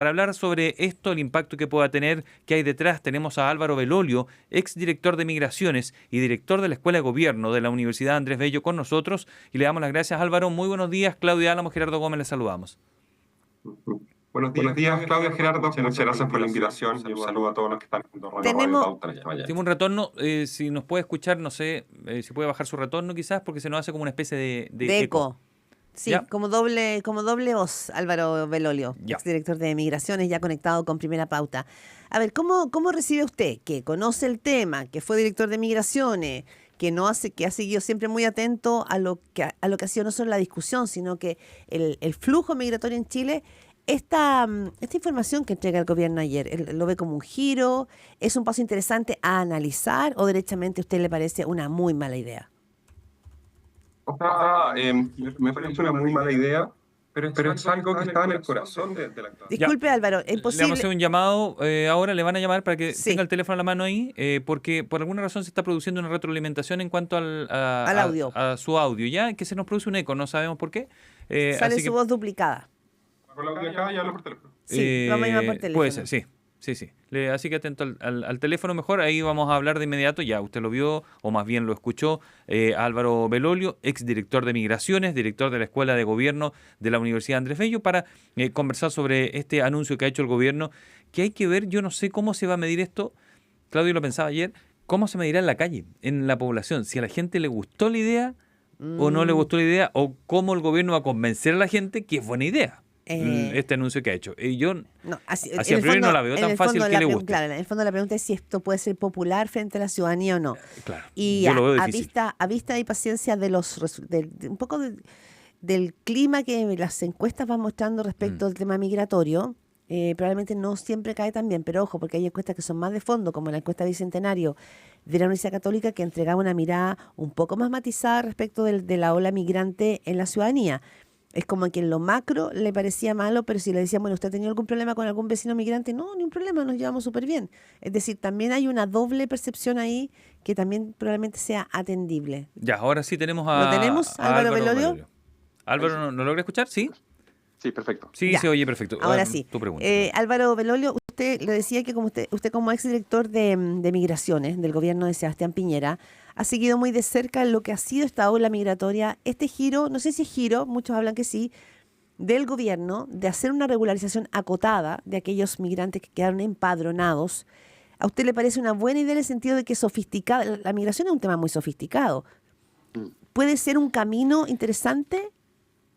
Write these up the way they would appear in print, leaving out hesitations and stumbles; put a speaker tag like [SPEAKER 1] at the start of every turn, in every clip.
[SPEAKER 1] Para hablar sobre esto, el impacto que pueda tener, que hay detrás, tenemos a Álvaro Belolio, exdirector de Migraciones y director de la Escuela de Gobierno de la Universidad Andrés Bello con nosotros. Y le damos las gracias, Álvaro. Muy buenos días. Claudia Álamo, Gerardo Gómez, les saludamos.
[SPEAKER 2] Buenos días, Claudia, Gerardo. Muchas gracias por la invitación y un saludo a todos los que están escuchando Radio Pauta.
[SPEAKER 1] Tenemos un retorno, si nos puede escuchar, no sé, si puede bajar su retorno quizás, porque se nos hace como una especie de eco.
[SPEAKER 3] Sí, ¿ya? Como doble voz, Álvaro Belolio, exdirector de Migraciones, ya conectado con Primera Pauta. A ver, ¿cómo recibe usted, que conoce el tema, que fue director de Migraciones, que ha seguido siempre muy atento a lo que ha sido no solo la discusión, sino que el flujo migratorio en Chile? Esta información que entrega el gobierno ayer, ¿lo ve como un giro? ¿Es un paso interesante a analizar o derechamente a usted le parece una muy mala idea?
[SPEAKER 2] Me parece una muy mala idea, pero es algo que está en el corazón de la actuación.
[SPEAKER 3] Disculpe, Álvaro, es imposible.
[SPEAKER 1] Le vamos a hacer un llamado, ahora le van a llamar para que tenga el teléfono a la mano ahí, porque por alguna razón se está produciendo una retroalimentación en cuanto al audio. A su audio, ya que se nos produce un eco, no sabemos por qué.
[SPEAKER 3] Sale su voz duplicada.
[SPEAKER 2] Con la audio acá y hablo por teléfono.
[SPEAKER 3] Sí, vamos a llamar por teléfono.
[SPEAKER 1] Puede ser, sí. Sí. Así que atento al teléfono mejor, ahí vamos a hablar de inmediato, ya usted lo vio, o más bien lo escuchó, Álvaro Belolio, exdirector de Migraciones, director de la Escuela de Gobierno de la Universidad Andrés Bello, para conversar sobre este anuncio que ha hecho el gobierno, que hay que ver, yo no sé cómo se va a medir esto, Claudio lo pensaba ayer, cómo se medirá en la calle, en la población, si a la gente le gustó la idea o no le gustó la idea, o cómo el gobierno va a convencer a la gente que es buena idea. Este anuncio que ha hecho. Y yo hacia priori no la veo tan fácil que le guste.
[SPEAKER 3] Claro, en el fondo la pregunta es si esto puede ser popular frente a la ciudadanía o no.
[SPEAKER 1] Claro,
[SPEAKER 3] y
[SPEAKER 1] yo lo veo
[SPEAKER 3] a
[SPEAKER 1] difícil.
[SPEAKER 3] vista y paciencia de un poco del clima que las encuestas van mostrando respecto al tema migratorio, probablemente no siempre cae tan bien, pero ojo, porque hay encuestas que son más de fondo, como la encuesta Bicentenario de la Universidad Católica, que entregaba una mirada un poco más matizada respecto de la ola migrante en la ciudadanía. Es como que en lo macro le parecía malo, pero si le decían, bueno, ¿usted ha tenido algún problema con algún vecino migrante? No, ni un problema, nos llevamos súper bien. Es decir, también hay una doble percepción ahí que también probablemente sea atendible.
[SPEAKER 1] Ya, ahora sí tenemos
[SPEAKER 3] ¿Lo tenemos, Álvaro Belolio?
[SPEAKER 1] Álvaro, ¿no logra escuchar? ¿Sí?
[SPEAKER 2] Sí, perfecto.
[SPEAKER 1] Sí, se oye perfecto.
[SPEAKER 3] Ahora sí.
[SPEAKER 1] Tu pregunta.
[SPEAKER 3] Álvaro Belolio, usted le decía que usted como exdirector de Migraciones del gobierno de Sebastián Piñera, ha seguido muy de cerca lo que ha sido esta ola migratoria, este giro, no sé si es giro, muchos hablan que sí, del gobierno de hacer una regularización acotada de aquellos migrantes que quedaron empadronados. ¿A usted le parece una buena idea en el sentido de que la migración es un tema muy sofisticado? ¿Puede ser un camino interesante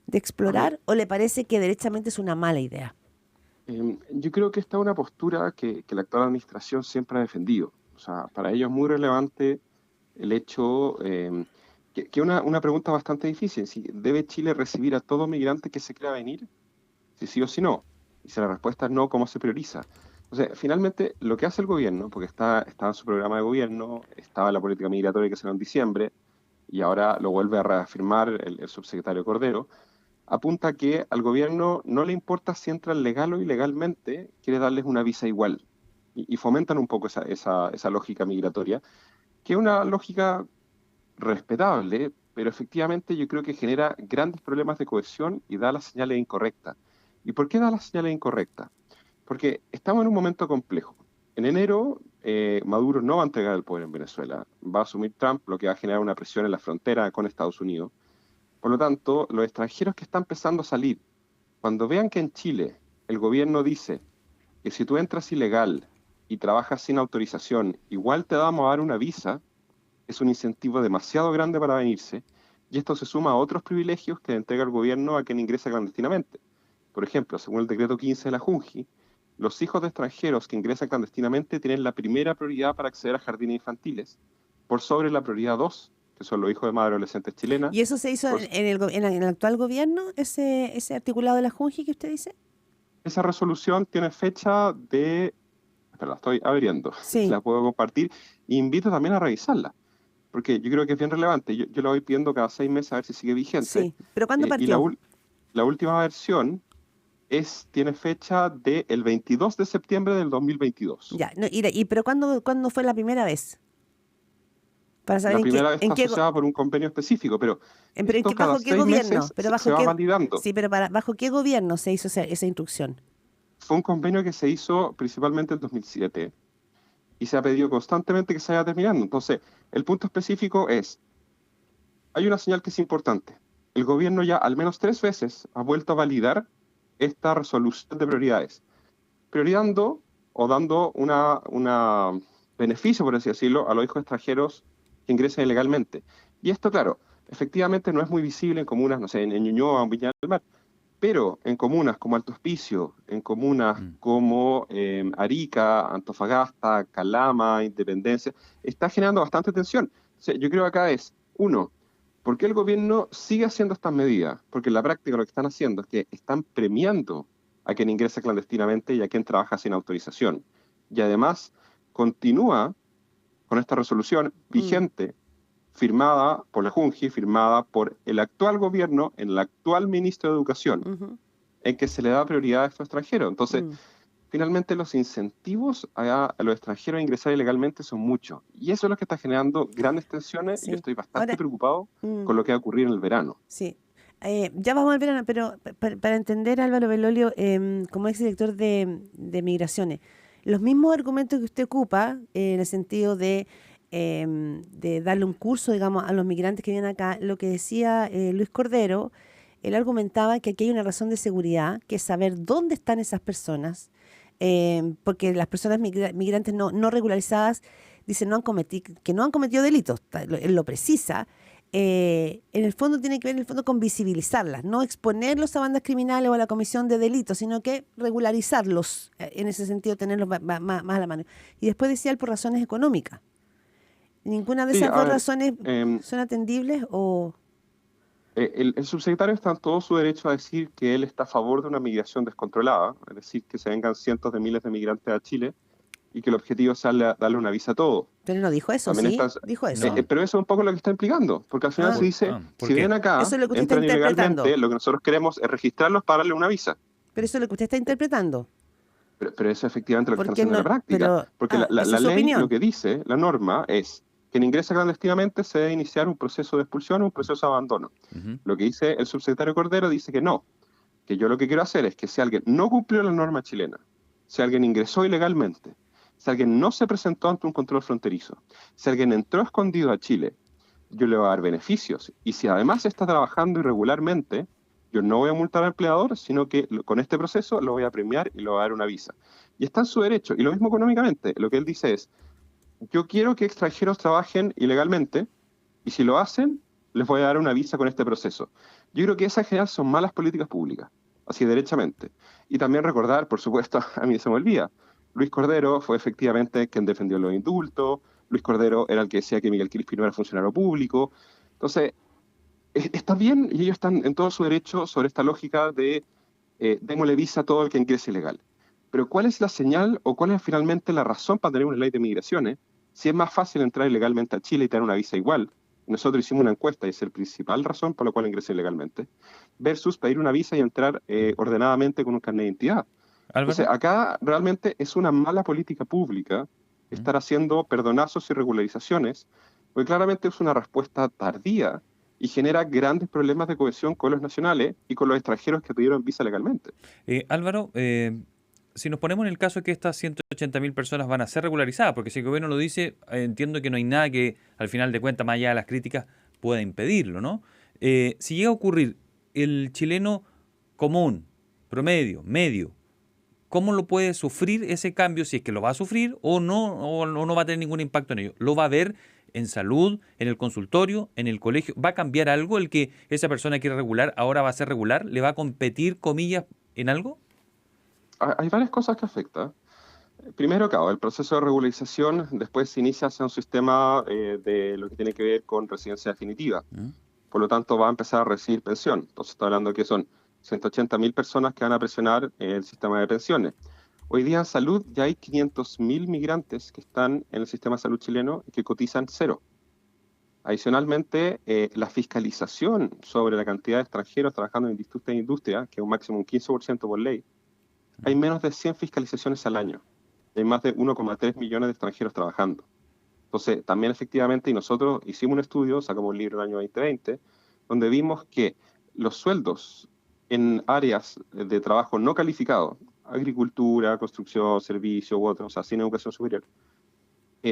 [SPEAKER 3] de explorar o le parece que derechamente es una mala idea?
[SPEAKER 4] Yo creo que esta es una postura que la actual administración siempre ha defendido. O sea, para ellos es muy relevante el hecho, que una pregunta bastante difícil, si ¿debe Chile recibir a todo migrante que se quiera venir? Si sí o si no. Y si la respuesta es no, ¿cómo se prioriza? O sea, finalmente, lo que hace el gobierno, porque estaba en su programa de gobierno, estaba en la política migratoria que se dio en diciembre, y ahora lo vuelve a reafirmar el subsecretario Cordero, apunta a que al gobierno no le importa si entran legal o ilegalmente, quiere darles una visa igual. Y fomentan un poco esa lógica migratoria, que es una lógica respetable, pero efectivamente yo creo que genera grandes problemas de cohesión y da las señales incorrectas. ¿Y por qué da las señales incorrectas? Porque estamos en un momento complejo. En enero, Maduro no va a entregar el poder en Venezuela. Va a asumir Trump, lo que va a generar una presión en la frontera con Estados Unidos. Por lo tanto, los extranjeros que están empezando a salir, cuando vean que en Chile el gobierno dice que si tú entras ilegal y trabajas sin autorización, igual te vamos a dar una visa, es un incentivo demasiado grande para venirse, y esto se suma a otros privilegios que le entrega el gobierno a quien ingresa clandestinamente. Por ejemplo, según el decreto 15 de la Junji, los hijos de extranjeros que ingresan clandestinamente tienen la primera prioridad para acceder a jardines infantiles, por sobre la prioridad 2, que son los hijos de madres adolescentes chilenas.
[SPEAKER 3] ¿Y eso se hizo en el actual gobierno, ese articulado de la Junji que usted dice?
[SPEAKER 4] Esa resolución tiene fecha de... Espera, la estoy abriendo.
[SPEAKER 3] Sí.
[SPEAKER 4] La puedo compartir. E invito también a revisarla, porque yo creo que es bien relevante. Yo la voy pidiendo cada 6 meses a ver si sigue vigente.
[SPEAKER 3] Sí, pero ¿cuándo partió?
[SPEAKER 4] Y la última versión tiene fecha del 22 de septiembre del 2022.
[SPEAKER 3] Ya, no, pero ¿cuándo fue la primera vez? Para saber
[SPEAKER 4] la primera vez está asociada por un convenio específico, pero
[SPEAKER 3] ¿bajo qué gobierno?
[SPEAKER 4] Se va validando.
[SPEAKER 3] Sí, pero ¿bajo qué gobierno se hizo esa instrucción?
[SPEAKER 4] fue un convenio que se hizo principalmente en 2007 y se ha pedido constantemente que se vaya terminando. Entonces, el punto específico es, hay una señal que es importante. El gobierno ya al menos 3 veces ha vuelto a validar esta resolución de prioridades, priorizando o dando una beneficio, por así decirlo, a los hijos extranjeros que ingresen ilegalmente. Y esto, claro, efectivamente no es muy visible en comunas, no sé, en Ñuñoa o en Viña del Mar, pero en comunas como Alto Hospicio, en comunas como Arica, Antofagasta, Calama, Independencia, está generando bastante tensión. O sea, yo creo que acá es, uno, ¿por qué el gobierno sigue haciendo estas medidas? Porque en la práctica lo que están haciendo es que están premiando a quien ingresa clandestinamente y a quien trabaja sin autorización. Y además continúa con esta resolución vigente, firmada por la Junji, firmada por el actual gobierno, el actual ministro de Educación, en que se le da prioridad a estos extranjeros. Entonces, finalmente los incentivos a los extranjeros a ingresar ilegalmente son muchos. Y eso es lo que está generando grandes tensiones,
[SPEAKER 3] Sí.
[SPEAKER 4] y yo estoy bastante
[SPEAKER 3] Ahora,
[SPEAKER 4] preocupado con lo que va a ocurrir en el verano.
[SPEAKER 3] Sí. Ya vamos al verano, pero para entender, Álvaro Belolio, como exdirector de Migraciones, los mismos argumentos que usted ocupa, en el sentido de darle un curso, digamos, a los migrantes que vienen acá, lo que decía Luis Cordero, él argumentaba que aquí hay una razón de seguridad, que es saber dónde están esas personas, porque las personas migrantes no regularizadas dicen que no han cometido delitos, él lo precisa. En el fondo tiene que ver con visibilizarlas, no exponerlos a bandas criminales o a la comisión de delitos, sino que regularizarlos, en ese sentido tenerlos más a la mano. Y después decía él por razones económicas. ¿Ninguna de esas dos razones son atendibles o...?
[SPEAKER 4] El subsecretario está en todo su derecho a decir que él está a favor de una migración descontrolada, es decir, que se vengan cientos de miles de migrantes a Chile y que el objetivo sea darle una visa a todos.
[SPEAKER 3] Pero no dijo eso,
[SPEAKER 4] También
[SPEAKER 3] ¿sí? Dijo eso.
[SPEAKER 4] Pero eso es un poco lo que está implicando, porque al final se dice, si vienen acá,
[SPEAKER 3] eso es lo que usted
[SPEAKER 4] entran
[SPEAKER 3] está interpretando.
[SPEAKER 4] ilegalmente, lo que nosotros queremos es registrarlos para darle una visa.
[SPEAKER 3] Pero eso es lo que usted está interpretando.
[SPEAKER 4] Pero eso es efectivamente lo que están haciendo en la práctica.
[SPEAKER 3] Pero,
[SPEAKER 4] porque la ley, opinión. Lo que dice, la norma, es quien ingresa clandestinamente se debe iniciar un proceso de expulsión o un proceso de abandono. Lo que dice el subsecretario Cordero dice que no, que yo lo que quiero hacer es que si alguien no cumplió la norma chilena, si alguien ingresó ilegalmente, si alguien no se presentó ante un control fronterizo, si alguien entró escondido a Chile, yo le voy a dar beneficios. Y si además está trabajando irregularmente, yo no voy a multar al empleador, sino que con este proceso lo voy a premiar y le voy a dar una visa. Y está en su derecho. Y lo mismo económicamente. Lo que él dice es, yo quiero que extranjeros trabajen ilegalmente, y si lo hacen, les voy a dar una visa con este proceso. Yo creo que esas en general son malas políticas públicas, así derechamente. Y también recordar, por supuesto, a mí se me olvida, Luis Cordero fue efectivamente quien defendió los indultos, Luis Cordero era el que decía que Miguel Crispi no era funcionario público. Entonces, está bien, y ellos están en todo su derecho sobre esta lógica de démosle visa a todo el que ingrese ilegal. Pero ¿cuál es la señal o cuál es finalmente la razón para tener una ley de migraciones? Si es más fácil entrar ilegalmente a Chile y tener una visa igual, nosotros hicimos una encuesta y es la principal razón por la cual ingresa ilegalmente, versus pedir una visa y entrar ordenadamente con un carnet de identidad. Entonces, acá realmente es una mala política pública estar haciendo perdonazos y regularizaciones, porque claramente es una respuesta tardía y genera grandes problemas de cohesión con los nacionales y con los extranjeros que pidieron visa legalmente.
[SPEAKER 1] Álvaro, si nos ponemos en el caso de que estas 180.000 personas van a ser regularizadas, porque si el gobierno lo dice, entiendo que no hay nada que, al final de cuentas, más allá de las críticas, pueda impedirlo, ¿no? Si llega a ocurrir, el chileno común, promedio, medio, ¿cómo lo puede sufrir ese cambio? Si es que lo va a sufrir o no va a tener ningún impacto en ello. ¿Lo va a ver en salud, en el consultorio, en el colegio? ¿Va a cambiar algo el que esa persona quiere regular, ahora va a ser regular? ¿Le va a competir, comillas, en algo?
[SPEAKER 4] Hay varias cosas que afectan. Primero, claro, el proceso de regularización después se inicia hacia un sistema de lo que tiene que ver con residencia definitiva. Por lo tanto, va a empezar a recibir pensión. Entonces, está hablando que son 180.000 personas que van a presionar el sistema de pensiones. Hoy día en salud ya hay 500.000 migrantes que están en el sistema de salud chileno y que cotizan cero. Adicionalmente, la fiscalización sobre la cantidad de extranjeros trabajando en industria, que es un máximo un 15% por ley, hay menos de 100 fiscalizaciones al año. Hay más de 1,3 millones de extranjeros trabajando. Entonces, también efectivamente, y nosotros hicimos un estudio, sacamos un libro en el año 2020, donde vimos que los sueldos en áreas de trabajo no calificado, agricultura, construcción, servicio u otros, o sea, sin educación superior,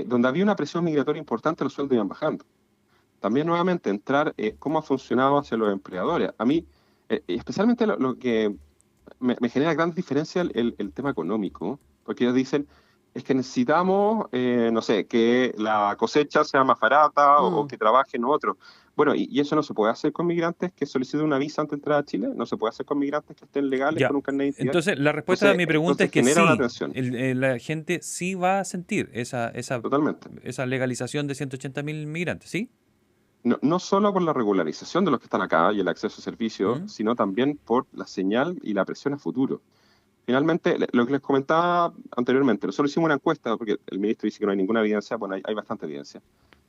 [SPEAKER 4] donde había una presión migratoria importante, los sueldos iban bajando. También nuevamente entrar cómo ha funcionado hacia los empleadores. A mí, especialmente lo que me genera gran diferencia el tema económico, porque ellos dicen, es que necesitamos, no sé, que la cosecha sea más barata o que trabajen otros. Bueno, y eso no se puede hacer con migrantes que soliciten una visa antes de entrar a Chile, no se puede hacer con migrantes que estén legales
[SPEAKER 1] Ya.
[SPEAKER 4] con un carnet de identidad.
[SPEAKER 1] Entonces, la respuesta a mi pregunta es que
[SPEAKER 4] genera una
[SPEAKER 1] sí,
[SPEAKER 4] tensión.
[SPEAKER 1] la gente sí va a sentir
[SPEAKER 4] Totalmente.
[SPEAKER 1] esa legalización de 180.000 migrantes, ¿sí?
[SPEAKER 4] No solo por la regularización de los que están acá y el acceso a servicios, sino también por la señal y la presión a futuro. Finalmente, lo que les comentaba anteriormente, nosotros hicimos una encuesta, porque el ministro dice que no hay ninguna evidencia, bueno, hay bastante evidencia.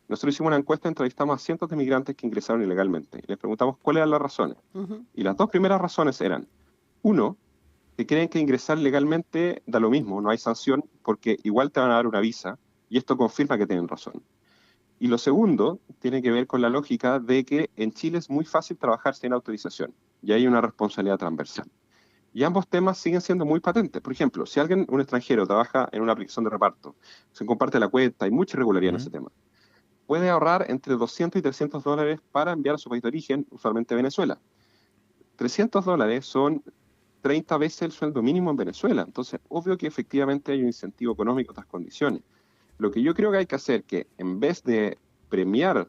[SPEAKER 4] Nosotros hicimos una encuesta, entrevistamos a cientos de migrantes que ingresaron ilegalmente y les preguntamos cuáles eran las razones. Y las dos primeras razones eran, uno, que creen que ingresar legalmente da lo mismo, no hay sanción, porque igual te van a dar una visa, y esto confirma que tienen razón. Y lo segundo tiene que ver con la lógica de que en Chile es muy fácil trabajar sin autorización, y hay una responsabilidad transversal. Y ambos temas siguen siendo muy patentes. Por ejemplo, si un extranjero trabaja en una aplicación de reparto, se comparte la cuenta, hay mucha irregularidad en ese tema, puede ahorrar entre 200 y 300 dólares para enviar a su país de origen, usualmente Venezuela. 300 dólares son 30 veces el sueldo mínimo en Venezuela. Entonces, obvio que efectivamente hay un incentivo económico a estas condiciones. Lo que yo creo que hay que hacer, que en vez de premiar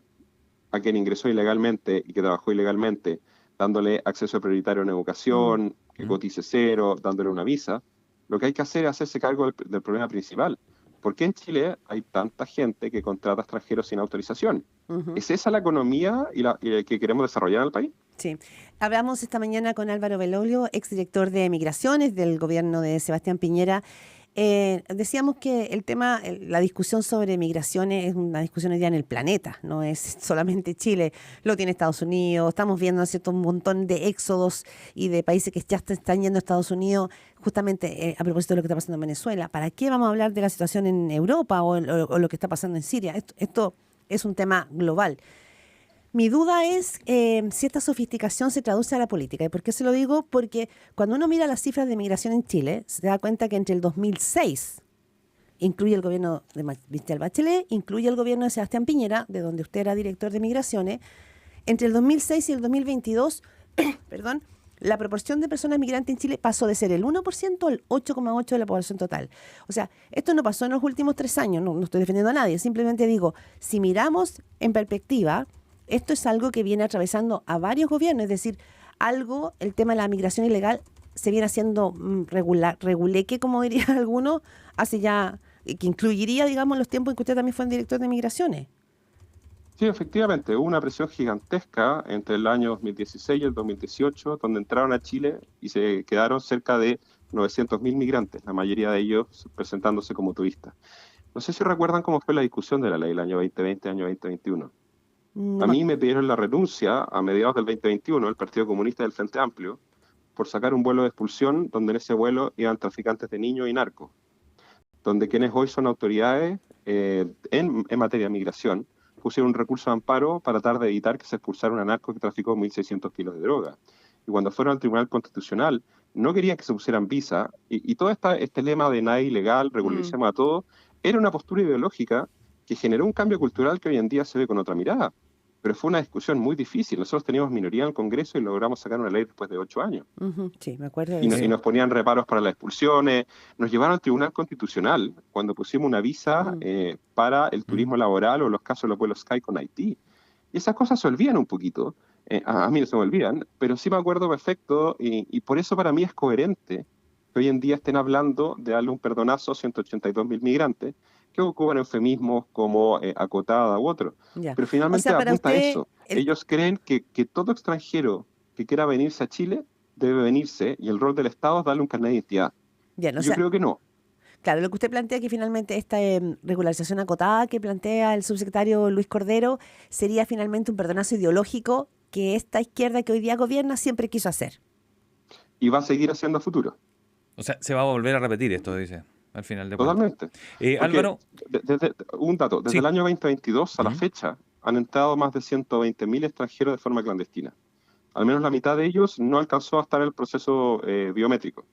[SPEAKER 4] a quien ingresó ilegalmente y que trabajó ilegalmente, dándole acceso prioritario a una educación, que cotice cero, dándole una visa, lo que hay que hacer es hacerse cargo del problema principal. ¿Por qué en Chile hay tanta gente que contrata extranjeros sin autorización? ¿Es esa la economía que queremos desarrollar en el país?
[SPEAKER 3] Sí. Hablamos esta mañana con Álvaro Belolio, exdirector de Migraciones del gobierno de Sebastián Piñera. Decíamos que el tema, la discusión sobre migraciones es una discusión hoy día en el planeta, no es solamente Chile, lo tiene Estados Unidos, estamos viendo, ¿cierto?, un montón de éxodos y de países que ya están yendo a Estados Unidos, justamente a propósito de lo que está pasando en Venezuela. ¿Para qué vamos a hablar de la situación en Europa o lo que está pasando en Siria? Esto es un tema global. Mi duda es si esta sofisticación se traduce a la política. ¿Y por qué se lo digo? Porque cuando uno mira las cifras de migración en Chile, se da cuenta que entre el 2006, incluye el gobierno de Michelle Bachelet, incluye el gobierno de Sebastián Piñera, de donde usted era director de migraciones, entre el 2006 y el 2022, perdón, la proporción de personas migrantes en Chile pasó de ser el 1% al 8,8% de la población total. O sea, esto no pasó en los últimos 3 años, no estoy defendiendo a nadie, simplemente digo, si miramos en perspectiva, esto es algo que viene atravesando a varios gobiernos, es decir, el tema de la migración ilegal se viene haciendo reguleque, como diría alguno, hace ya, que incluiría, digamos, los tiempos en que usted también fue el director de migraciones.
[SPEAKER 4] Sí, efectivamente, hubo una presión gigantesca entre el año 2016 y el 2018, donde entraron a Chile y se quedaron cerca de 900.000 migrantes, la mayoría de ellos presentándose como turistas. No sé si recuerdan cómo fue la discusión de la ley el año 2020, año 2021. A mí me pidieron la renuncia a mediados del 2021, el Partido Comunista del Frente Amplio, por sacar un vuelo de expulsión donde en ese vuelo iban traficantes de niños y narcos, donde quienes hoy son autoridades en materia de migración pusieron un recurso de amparo para tratar de evitar que se expulsara una narco que traficó 1.600 kilos de droga. Y cuando fueron al Tribunal Constitucional, no querían que se pusieran visa, y todo este lema de nada ilegal, regularicemos a todo, era una postura ideológica que generó un cambio cultural que hoy en día se ve con otra mirada. Pero fue una discusión muy difícil. Nosotros teníamos minoría en el Congreso y logramos sacar una ley después de 8 años.
[SPEAKER 3] Sí, me acuerdo de
[SPEAKER 4] eso.
[SPEAKER 3] Y
[SPEAKER 4] nos ponían reparos para las expulsiones. Nos llevaron al Tribunal Constitucional cuando pusimos una visa para el turismo laboral o los casos de los vuelos Sky con Haití. Y esas cosas se olvidan un poquito. A mí no se me olvidan, pero sí me acuerdo perfecto y por eso para mí es coherente que hoy en día estén hablando de darle un perdonazo a 182.000 migrantes que ocupan eufemismos como acotada u otro.
[SPEAKER 3] Ya.
[SPEAKER 4] Pero finalmente apunta
[SPEAKER 3] usted,
[SPEAKER 4] a eso. Ellos creen que todo extranjero que quiera venirse a Chile debe venirse y el rol del Estado es darle un carnet de identidad. Yo creo que no.
[SPEAKER 3] Claro, lo que usted plantea que finalmente esta regularización acotada que plantea el subsecretario Luis Cordero sería finalmente un perdonazo ideológico que esta izquierda que hoy día gobierna siempre quiso hacer.
[SPEAKER 4] Y va a seguir haciendo a futuro.
[SPEAKER 1] O sea, se va a volver a repetir esto, dice, al final de
[SPEAKER 4] cuentas. Totalmente.
[SPEAKER 1] Álvaro.
[SPEAKER 4] Un dato, desde el año 2022 a la fecha han entrado más de 120.000 extranjeros de forma clandestina. Al menos la mitad de ellos no alcanzó a estar en el proceso biométrico.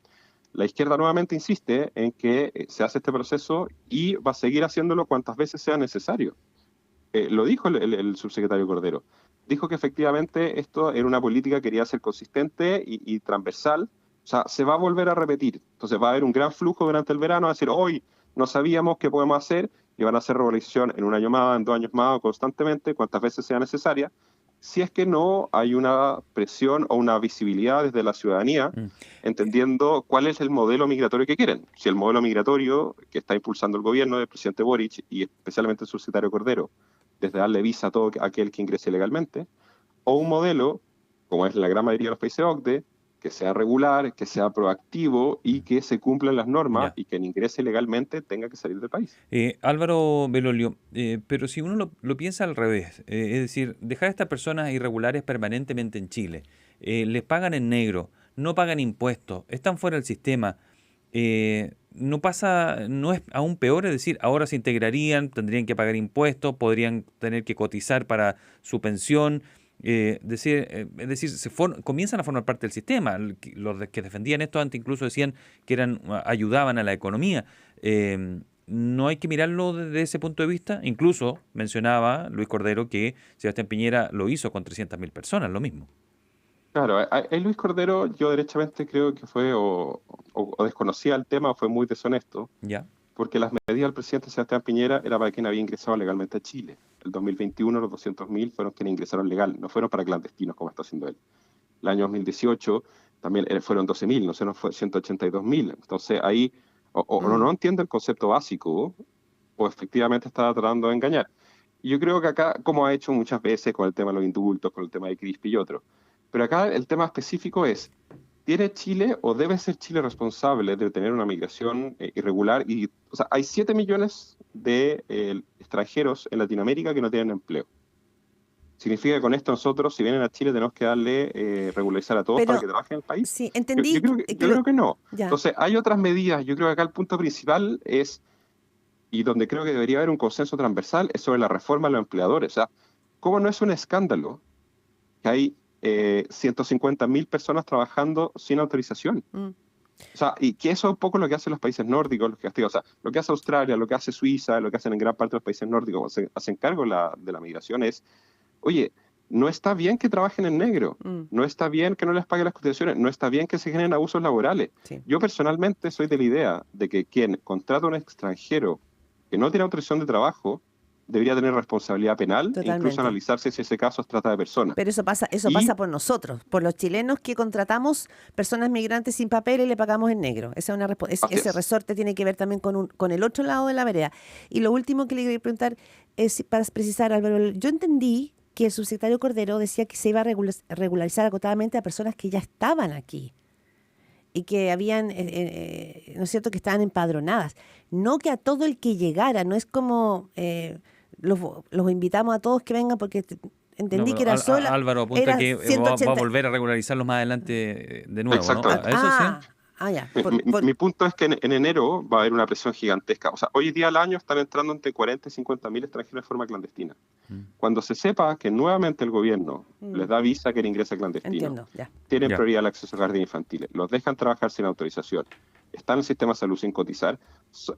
[SPEAKER 4] La izquierda nuevamente insiste en que se hace este proceso y va a seguir haciéndolo cuantas veces sea necesario. Lo dijo el subsecretario Cordero. Dijo que efectivamente esto era una política que quería ser consistente y transversal. O sea, se va a volver a repetir. Entonces va a haber un gran flujo durante el verano, a decir, hoy no sabíamos qué podemos hacer, y van a hacer regularización en un año más, en 2 años más, o constantemente, cuantas veces sea necesaria, si es que no hay una presión o una visibilidad desde la ciudadanía, entendiendo cuál es el modelo migratorio que quieren. Si el modelo migratorio que está impulsando el gobierno del presidente Boric, y especialmente el subsecretario Cordero, desde darle visa a todo aquel que ingrese legalmente, o un modelo, como es la gran mayoría de los países OCDE, que sea regular, que sea proactivo y que se cumplan las normas y quien ingrese legalmente tenga que salir del país.
[SPEAKER 1] Álvaro Belolio, pero si uno lo piensa al revés, es decir, dejar a estas personas irregulares permanentemente en Chile, les pagan en negro, no pagan impuestos, están fuera del sistema, no es aún peor, es decir, ahora se integrarían, tendrían que pagar impuestos, podrían tener que cotizar para su pensión. Es decir, comienzan a formar parte del sistema. Los que defendían esto antes incluso decían que ayudaban a la economía. No hay que mirarlo desde ese punto de vista. Incluso mencionaba Luis Cordero que Sebastián Piñera lo hizo con 300.000 personas, lo mismo.
[SPEAKER 4] Claro, Luis Cordero yo derechamente creo que fue o desconocía el tema o fue muy deshonesto.
[SPEAKER 1] Ya.
[SPEAKER 4] Porque las medidas del presidente Sebastián Piñera era para quien había ingresado legalmente a Chile. El 2021 los 200.000 fueron quienes ingresaron legal, no fueron para clandestinos como está haciendo él. El año 2018 también fueron 12.000, no sé, no fue 182.000. Entonces ahí no entiende el concepto básico o efectivamente está tratando de engañar. Y yo creo que acá, como ha hecho muchas veces con el tema de los indultos, con el tema de Crispi y otros, pero acá el tema específico es, ¿tiene Chile o debe ser Chile responsable de tener una migración irregular? O sea, hay 7 millones de extranjeros en Latinoamérica que no tienen empleo. Significa que con esto nosotros, si vienen a Chile, tenemos que darle regularizar a todos para que trabajen en el país.
[SPEAKER 3] Sí, entendí.
[SPEAKER 4] Yo creo que no.
[SPEAKER 3] Ya.
[SPEAKER 4] Entonces, hay otras medidas. Yo creo que acá el punto principal es, y donde creo que debería haber un consenso transversal, es sobre la reforma a los empleadores. O sea, ¿cómo no es un escándalo que hay 150.000 personas trabajando sin autorización? O sea, y que eso es un poco lo que hacen los países nórdicos, o sea, lo que hace Australia, lo que hace Suiza, lo que hacen en gran parte de los países nórdicos, hacen cargo de la migración, es, oye, no está bien que trabajen en negro, no está bien que no les paguen las cotizaciones, no está bien que se generen abusos laborales. Sí. Yo personalmente soy de la idea de que quien contrata a un extranjero que no tiene autorización de trabajo debería tener responsabilidad penal e incluso analizarse si ese caso es trata de personas.
[SPEAKER 3] Pero eso pasa por nosotros, por los chilenos que contratamos personas migrantes sin papel y le pagamos en negro. Ese resorte tiene que ver también con el otro lado de la vereda. Y lo último que le quería preguntar es, para precisar, Álvaro, yo entendí que el subsecretario Cordero decía que se iba a regularizar acotadamente a personas que ya estaban aquí y que habían, ¿no es cierto?, que estaban empadronadas. No que a todo el que llegara, no es como... los invitamos a todos que vengan porque entendí que era sola.
[SPEAKER 1] Álvaro apunta que va a volver a regularizarlos más adelante de nuevo, ¿no? ¿Eso sí?
[SPEAKER 3] Ya.
[SPEAKER 4] Mi punto es que en enero va a haber una presión gigantesca. O sea, hoy día al año están entrando entre 40 y 50.000 extranjeros de forma clandestina. Cuando se sepa que nuevamente el gobierno les da visa que ingrese clandestino, tienen prioridad al acceso a jardines infantiles, los dejan trabajar sin autorización, están en el sistema de salud sin cotizar,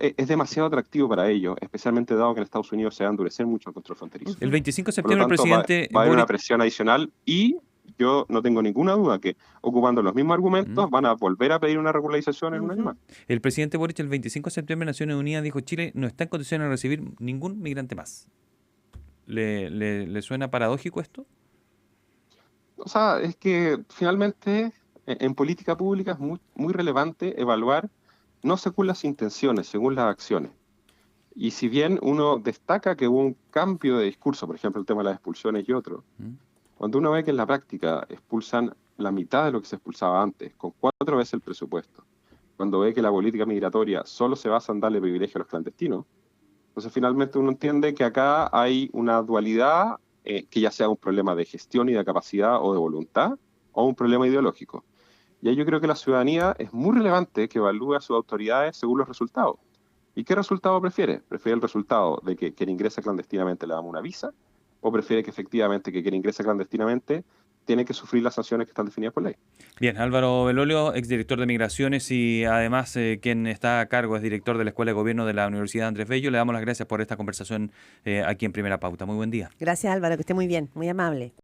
[SPEAKER 4] es demasiado atractivo para ellos, especialmente dado que en Estados Unidos se va a endurecer mucho el control fronterizo.
[SPEAKER 1] El 25 de septiembre el presidente...
[SPEAKER 4] Va a haber una presión adicional y yo no tengo ninguna duda que, ocupando los mismos argumentos, van a volver a pedir una regularización en un año más.
[SPEAKER 1] El presidente Boric el 25 de septiembre en Naciones Unidas dijo: Chile no está en condiciones de recibir ningún migrante más. ¿Le suena paradójico esto?
[SPEAKER 4] O sea, es que finalmente en política pública es muy relevante evaluar no según las intenciones, según las acciones. Y si bien uno destaca que hubo un cambio de discurso, por ejemplo el tema de las expulsiones y otros, cuando uno ve que en la práctica expulsan la mitad de lo que se expulsaba antes, con 4 veces el presupuesto, cuando ve que la política migratoria solo se basa en darle privilegio a los clandestinos, entonces finalmente uno entiende que acá hay una dualidad que ya sea un problema de gestión y de capacidad o de voluntad, o un problema ideológico. Y ahí yo creo que la ciudadanía es muy relevante que evalúe a sus autoridades según los resultados. ¿Y qué resultado prefiere? ¿Prefiere el resultado de que quien ingresa clandestinamente le damos una visa? ¿O prefiere que efectivamente que quien ingresa clandestinamente tiene que sufrir las sanciones que están definidas por ley.
[SPEAKER 1] Bien, Álvaro Belolio, exdirector de Migraciones y además quien está a cargo es director de la Escuela de Gobierno de la Universidad Andrés Bello. Le damos las gracias por esta conversación aquí en Primera Pauta. Muy buen día.
[SPEAKER 3] Gracias, Álvaro, que esté muy bien, muy amable.